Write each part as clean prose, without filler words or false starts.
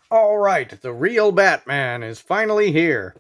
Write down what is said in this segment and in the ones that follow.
All right, the real Batman is finally here.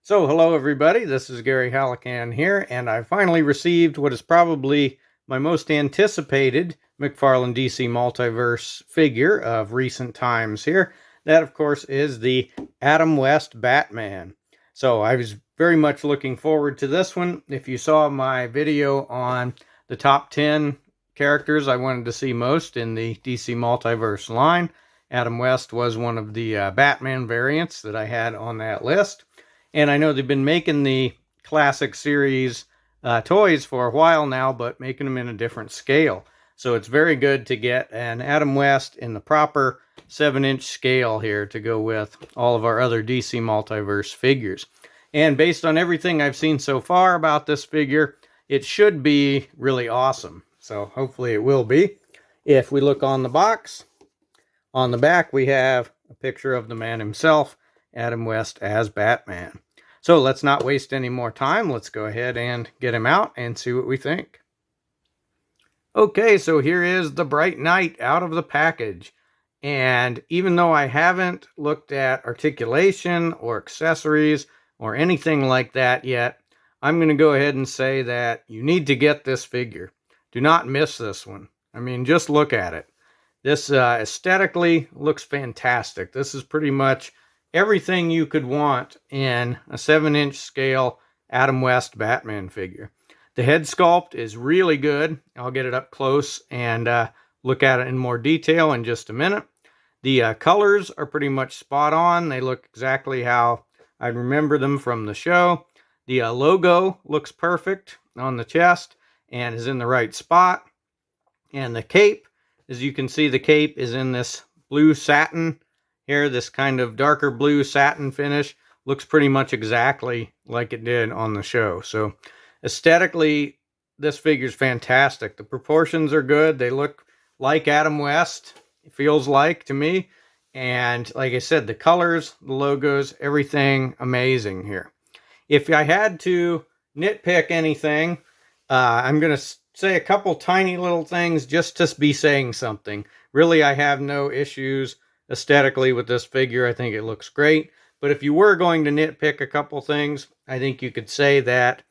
So, hello everybody, this is Gary Hallican here, and I finally received what is probably my most anticipated McFarlane DC Multiverse figure of recent times here. That, of course, is the Adam West Batman. So, I was very much looking forward to this one. If you saw my video on the top 10 characters I wanted to see most in the DC Multiverse line, Adam West was one of the Batman variants that I had on that list. And I know they've been making the classic series toys for a while now, but making them in a different scale. So it's very good to get an Adam West in the proper 7-inch scale here to go with all of our other DC Multiverse figures. And based on everything I've seen so far about this figure, it should be really awesome. So hopefully it will be. If we look on the box, on the back, we have a picture of the man himself, Adam West as Batman. So let's not waste any more time. Let's go ahead and get him out and see what we think. Okay, so here is the Bright Knight out of the package. And even though I haven't looked at articulation or accessories or anything like that yet, I'm going to go ahead and say that you need to get this figure. Do not miss this one. I mean, just look at it. This aesthetically looks fantastic. This is pretty much everything you could want in a 7-inch scale Adam West Batman figure. The head sculpt is really good. I'll get it up close and look at it in more detail in just a minute. The colors are pretty much spot on. They look exactly how I remember them from the show. The logo looks perfect on the chest and is in the right spot. And the cape, as you can see, the cape is in this blue satin here, this kind of darker blue satin finish. Looks pretty much exactly like it did on the show. So aesthetically, this figure's fantastic. The proportions are good. They look like Adam West, it feels like to me. And like I said, the colors, the logos, everything amazing here. If I had to nitpick anything, I'm going to say a couple tiny little things just to be saying something. Really, I have no issues aesthetically with this figure. I think it looks great. But if you were going to nitpick a couple things, I think you could say that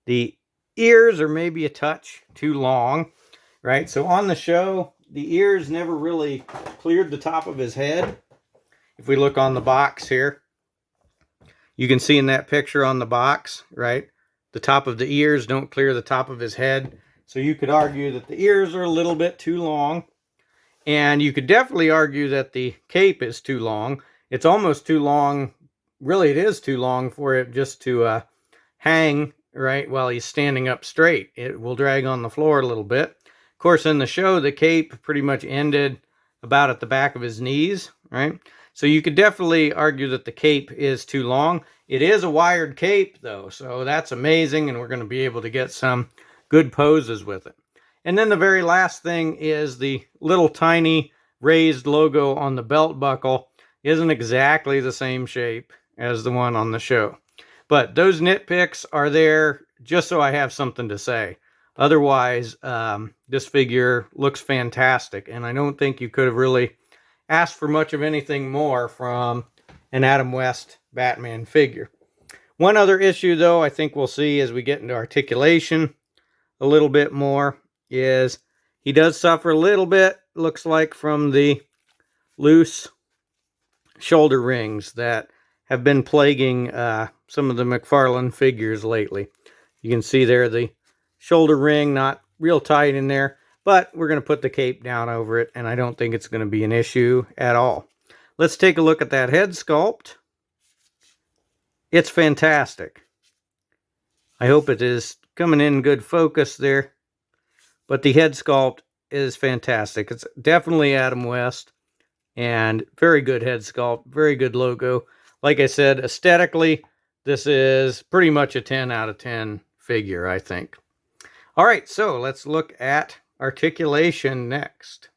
the ears are maybe a touch too long, right? So on the show, the ears never really cleared the top of his head. If we look on the box here, you can see in that picture on the box, right? The top of the ears don't clear the top of his head. So you could argue that the ears are a little bit too long. And you could definitely argue that the cape is too long. It's almost too long. Really, it is too long for it just to hang, right, while he's standing up straight. It will drag on the floor a little bit. Of course, in the show, the cape pretty much ended about at the back of his knees, right? So you could definitely argue that the cape is too long. It is a wired cape, though, so that's amazing, and we're going to be able to get some good poses with it. And then the very last thing is the little tiny raised logo on the belt buckle isn't exactly the same shape as the one on the show. But those nitpicks are there just so I have something to say. Otherwise, this figure looks fantastic, and I don't think you could have really asked for much of anything more from an Adam West Batman figure. One other issue, though, I think we'll see as we get into articulation a little bit more, is he does suffer a little bit, looks like, from the loose shoulder rings that have been plaguing some of the McFarlane figures lately. You can see there the shoulder ring not real tight in there, but we're going to put the cape down over it, and I don't think it's going to be an issue at all. Let's take a look at that head sculpt. It's fantastic. I hope it is coming in good focus there. But the head sculpt is fantastic. It's definitely Adam West. And very good head sculpt. Very good logo. Like I said, aesthetically, this is pretty much a 10 out of 10 figure, I think. All right, so let's look at articulation next.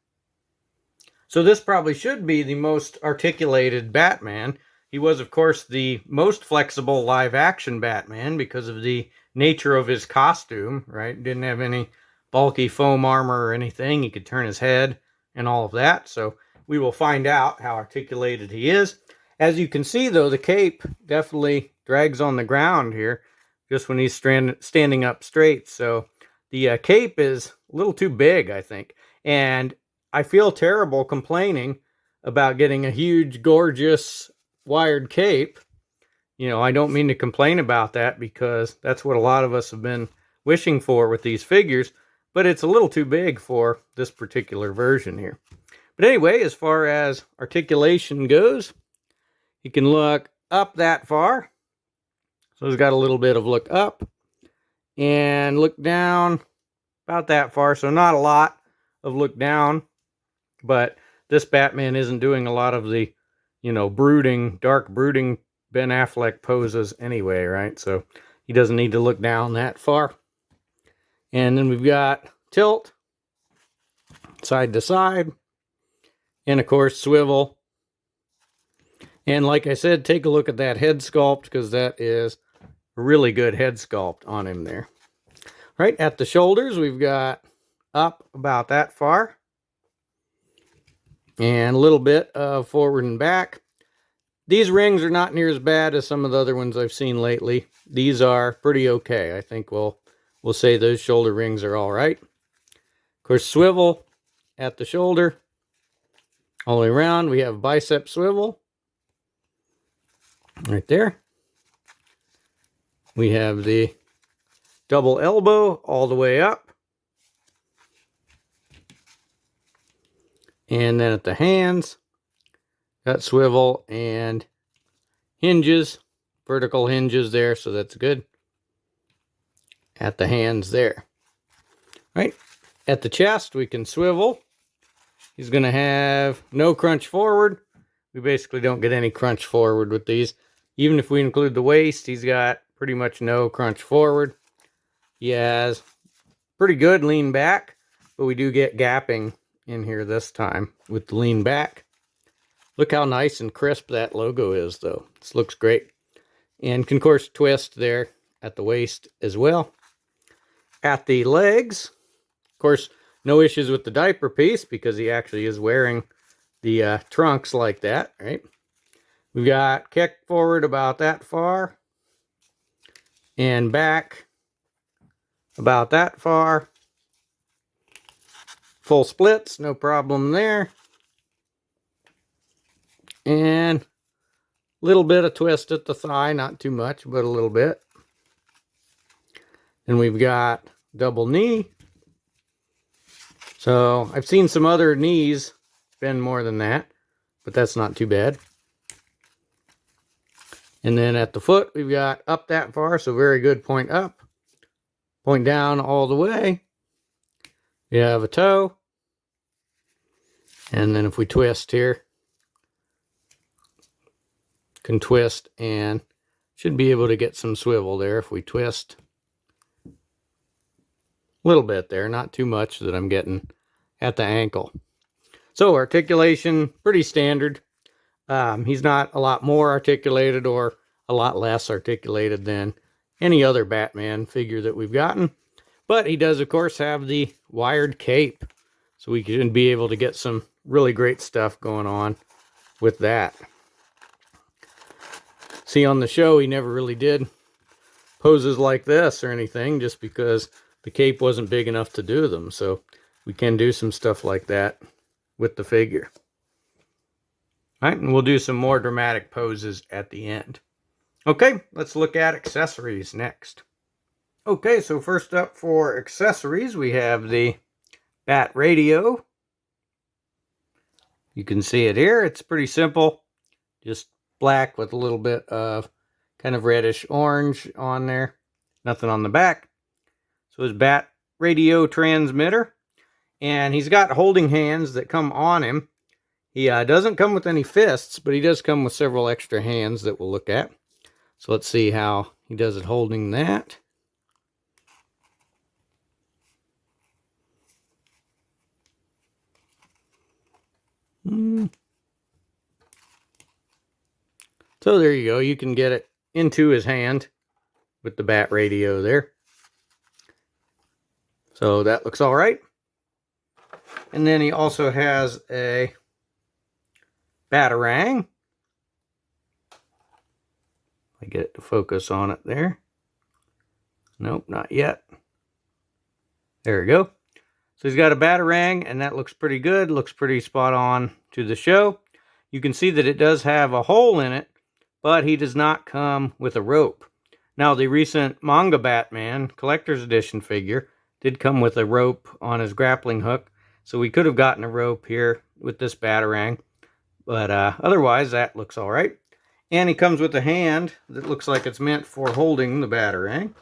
So this probably should be the most articulated Batman. He was, of course, the most flexible live-action Batman because of the nature of his costume, right? Didn't have any bulky foam armor or anything. He could turn his head and all of that. So we will find out how articulated he is. As you can see, though, the cape definitely drags on the ground here just when he's standing up straight. So the cape is a little too big, I think. And I feel terrible complaining about getting a huge, gorgeous wired cape. You know, I don't mean to complain about that because that's what a lot of us have been wishing for with these figures, but it's a little too big for this particular version here. But anyway, as far as articulation goes, you can look up that far. So he's got a little bit of look up and look down about that far. So not a lot of look down, but this Batman isn't doing a lot of the, you know, brooding, dark brooding Ben Affleck poses anyway, right? So he doesn't need to look down that far. And then we've got tilt, side to side, and of course swivel. And like I said, take a look at that head sculpt because that is a really good head sculpt on him there. Right at the shoulders, we've got up about that far. And a little bit of forward and back. These rings are not near as bad as some of the other ones I've seen lately. These are pretty okay. I think we'll say those shoulder rings are all right. Of course, swivel at the shoulder. All the way around, we have bicep swivel. Right there. We have the double elbow all the way up. And then at the hands, got swivel and hinges, vertical hinges there, so that's good. At the hands there. Right. At the chest, we can swivel. He's going to have no crunch forward. We basically don't get any crunch forward with these. Even if we include the waist, he's got pretty much no crunch forward. He has pretty good lean back, but we do get gapping in here this time with the lean back. Look how nice and crisp that logo is, though. This looks great. And can, of course, twist there at the waist as well. At the legs, of course, no issues with the diaper piece because he actually is wearing the trunks like that, right? We've got kick forward about that far. And back about that far. Full splits, no problem there. And a little bit of twist at the thigh, not too much, but a little bit. And we've got double knee. So I've seen some other knees bend more than that, but that's not too bad. And then at the foot, we've got up that far, so very good point up. Point down all the way. We have a toe. And then if we twist here, can twist and should be able to get some swivel there if we twist. A little bit there, not too much that I'm getting at the ankle. So articulation, pretty standard. He's not a lot more articulated or a lot less articulated than any other Batman figure that we've gotten. But he does, of course, have the wired cape. So we can be able to get some really great stuff going on with that. See, on the show, he never really did poses like this or anything just because the cape wasn't big enough to do them. So we can do some stuff like that with the figure. All right, and we'll do some more dramatic poses at the end. Okay, let's look at accessories next. Okay, so first up for accessories, we have the Bat Radio. You can see it here. It's pretty simple. Just black with a little bit of kind of reddish orange on there. Nothing on the back. So his Bat Radio transmitter. And he's got holding hands that come on him. He doesn't come with any fists, but he does come with several extra hands that we'll look at. So let's see how he does it holding that. So there you go. You can get it into his hand with the Bat Radio there. So that looks all right. And then he also has a Batarang. I get it to focus on it there. Nope, not yet. There we go. So he's got a Batarang, and that looks pretty good. Looks pretty spot on to the show. You can see that it does have a hole in it, but he does not come with a rope. Now, the recent Manga Batman Collector's Edition figure did come with a rope on his grappling hook, so we could have gotten a rope here with this Batarang, but otherwise that looks all right. And he comes with a hand that looks like it's meant for holding the Batarang.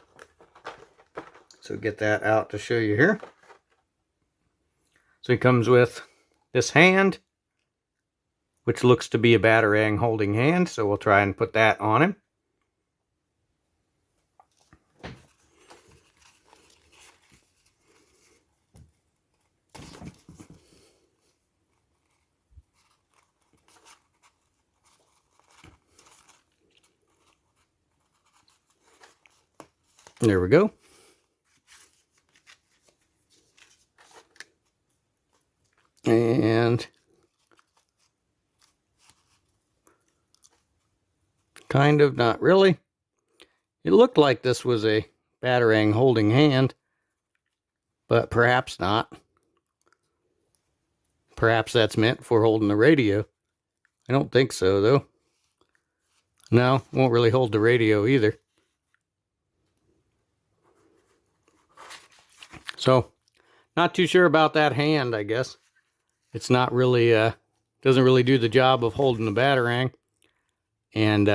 So get that out to show you here. So he comes with this hand, which looks to be a Batarang holding hand, so we'll try and put that on him. There we go. And kind of, not really. It looked like this was a Batarang holding hand, but perhaps not. Perhaps that's meant for holding the radio. I don't think so, though. No, won't really hold the radio either. So, not too sure about that hand, I guess. It's not really, doesn't really do the job of holding the Batarang. And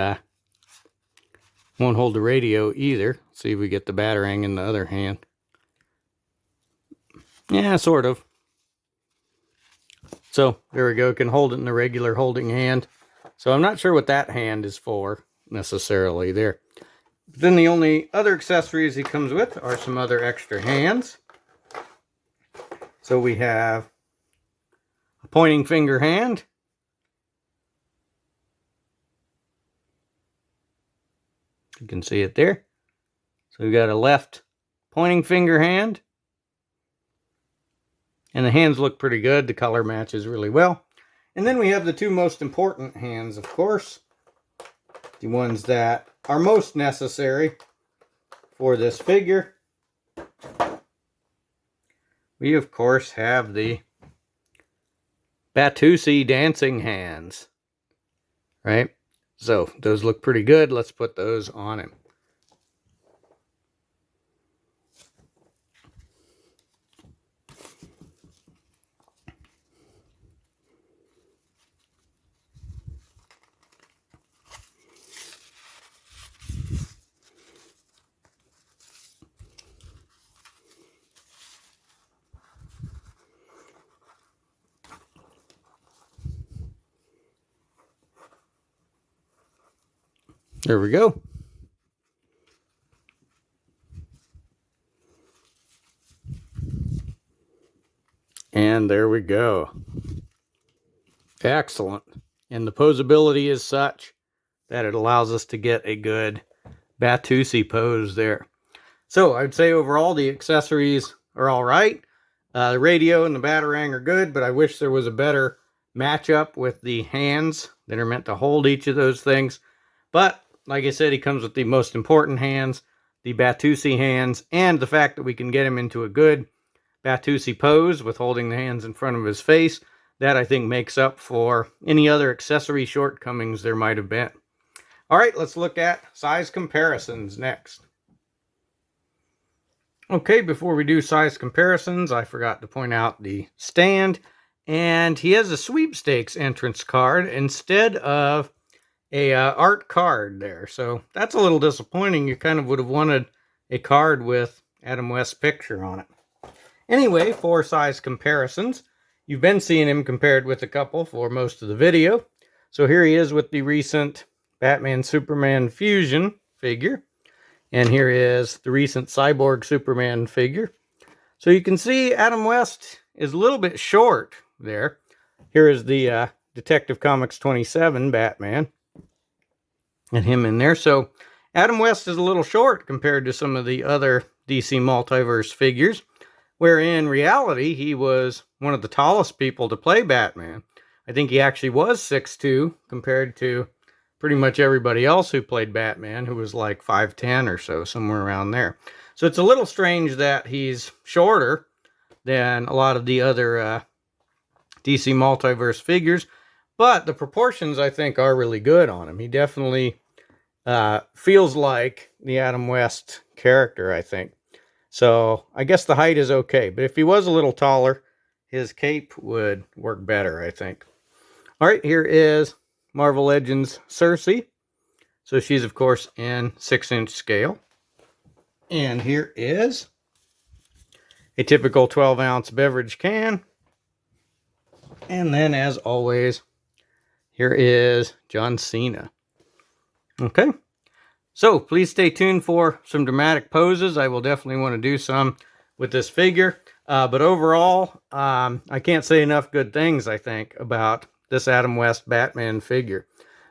won't hold the radio either. See if we get the Batarang in the other hand. Yeah, sort of. So, there we go. Can hold it in the regular holding hand. So, I'm not sure what that hand is for, necessarily, there. But then the only other accessories he comes with are some other extra hands. So we have a pointing finger hand. You can see it there. So we've got a left pointing finger hand. And the hands look pretty good. The color matches really well. And then we have the two most important hands, of course. The ones that are most necessary for this figure. We, of course, have the Batusi dancing hands, right? So, those look pretty good. Let's put those on him. There we go. And there we go. Excellent. And the posability is such that it allows us to get a good Batusi pose there. So I'd say overall the accessories are all right. The radio and the Batarang are good, but I wish there was a better matchup with the hands that are meant to hold each of those things. But like I said, he comes with the most important hands, the Batusi hands, and the fact that we can get him into a good Batusi pose with holding the hands in front of his face. That, I think, makes up for any other accessory shortcomings there might have been. All right, let's look at size comparisons next. Okay, before we do size comparisons, I forgot to point out the stand. And he has a sweepstakes entrance card instead of a art card there. So that's a little disappointing. You kind of would have wanted a card with Adam West's picture on it. Anyway, for size comparisons, you've been seeing him compared with a couple for most of the video. So here he is with the recent Batman-Superman Fusion figure. And here is the recent Cyborg Superman figure. So you can see Adam West is a little bit short there. Here is the Detective Comics 27 Batman. And him in there. So Adam West is a little short compared to some of the other DC Multiverse figures, where in reality he was one of the tallest people to play Batman. I think he actually was 6'2", compared to pretty much everybody else who played Batman, who was like 5'10" or so, somewhere around there. So it's a little strange that he's shorter than a lot of the other DC Multiverse figures, but the proportions, I think, are really good on him. He definitely feels like the Adam West character, I think. So I guess the height is okay, but if he was a little taller, his cape would work better, I think. All right, here is Marvel Legends Cersei. So she's, of course, in 6-inch scale. And here is a typical 12-ounce beverage can. And then, as always, here is John Cena. Okay. So, please stay tuned for some dramatic poses. I will definitely want to do some with this figure. But overall, I can't say enough good things, I think, about this Adam West Batman figure.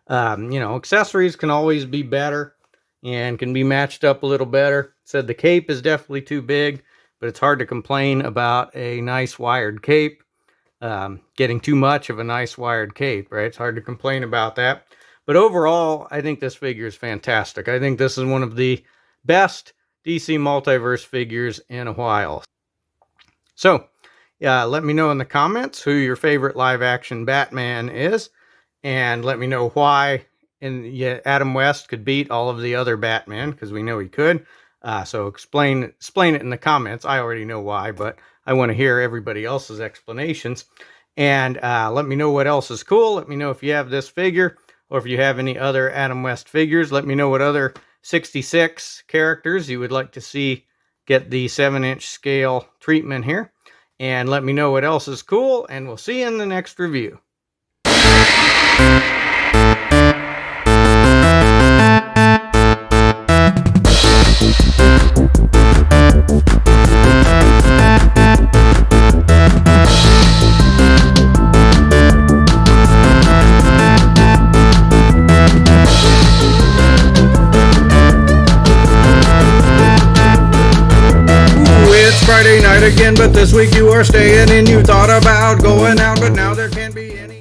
Accessories can always be better and can be matched up a little better. Said the cape is definitely too big, but it's hard to complain about a nice wired cape. Getting too much of a nice wired cape, right? It's hard to complain about that. But overall, I think this figure is fantastic. I think this is one of the best DC Multiverse figures in a while. So, let me know in the comments who your favorite live-action Batman is, and let me know why Adam West could beat all of the other Batman, because we know he could. So explain it in the comments. I already know why, but I want to hear everybody else's explanations. And let me know what else is cool. Let me know if you have this figure, or if you have any other Adam West figures. Let me know what other 66 characters you would like to see get the 7-inch scale treatment here. And let me know what else is cool, and we'll see you in the next review. Friday night again, but this week you are staying in. You thought about going out, but now there can't be any